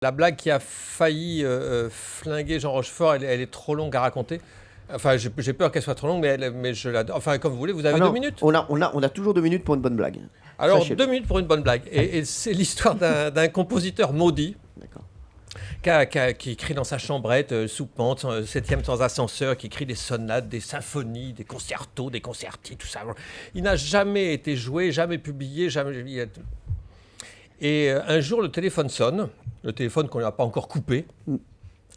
La blague qui a failli flinguer Jean Rochefort, elle est trop longue à raconter. Enfin, j'ai peur qu'elle soit trop longue, mais je l'adore. Enfin, comme vous voulez, vous avez 2 minutes. On a toujours 2 minutes pour une bonne blague. Alors, 2 minutes pour une bonne blague. Et c'est l'histoire d'un compositeur maudit. Qui écrit dans sa chambrette, sous pente, 7e sans ascenseur, qui écrit des sonates, des symphonies, des concertos, des concertis, tout ça. Il n'a jamais été joué, jamais publié, jamais... Et un jour, le téléphone sonne, le téléphone qu'on n'a pas encore coupé.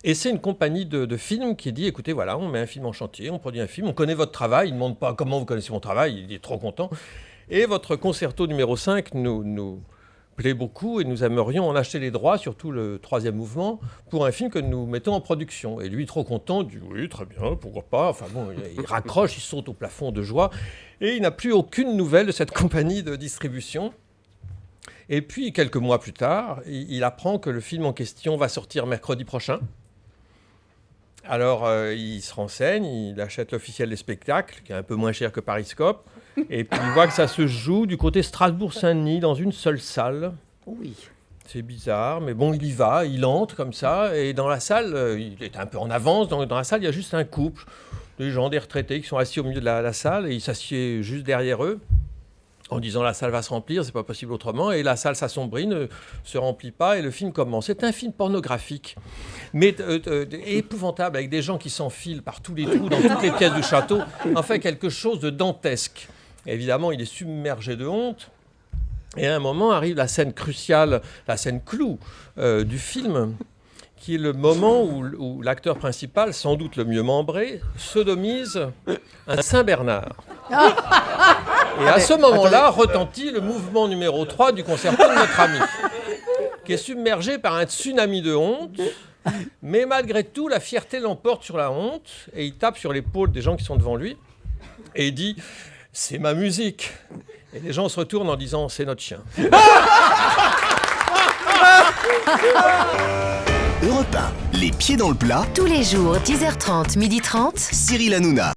Et c'est une compagnie de films qui dit, écoutez, voilà, on met un film en chantier, on produit un film, on connaît votre travail, il ne demande pas comment vous connaissez mon travail, il est trop content. Et votre concerto numéro 5 nous plaît beaucoup et nous aimerions en acheter les droits, surtout le 3e mouvement, pour un film que nous mettons en production. Et lui, trop content, dit oui, très bien, pourquoi pas. Enfin bon, il raccroche, il saute au plafond de joie. Et il n'a plus aucune nouvelle de cette compagnie de distribution. Et puis, quelques mois plus tard, il apprend que le film en question va sortir mercredi prochain. Alors, il se renseigne, il achète l'officiel des spectacles, qui est un peu moins cher que Pariscope. Et puis, il voit que ça se joue du côté Strasbourg-Saint-Denis, dans une seule salle. Oui. C'est bizarre, mais bon, il y va, il entre comme ça. Et dans la salle, il est un peu en avance. Dans la salle, il y a juste un couple, des gens, des retraités, qui sont assis au milieu de la salle. Et il s'assied juste derrière eux, en disant la salle va se remplir, c'est pas possible autrement. Et la salle s'assombrit, ne se remplit pas, et le film commence. C'est un film pornographique, mais épouvantable, avec des gens qui s'enfilent par tous les trous, dans toutes les pièces du château. En fait, quelque chose de dantesque. Évidemment, il est submergé de honte. Et à un moment arrive la scène cruciale, la scène clou du film, qui est le moment où l'acteur principal, sans doute le mieux membré, sodomise un Saint-Bernard. Et à ce moment-là, retentit le mouvement numéro 3 du concerto de notre ami, qui est submergé par un tsunami de honte. Mais malgré tout, la fierté l'emporte sur la honte, et il tape sur l'épaule des gens qui sont devant lui, et il dit « C'est ma musique !» Et les gens se retournent en disant « C'est notre chien !» Europe 1, les pieds dans le plat. Tous les jours, 10h30, 12h30. Cyril Hanouna.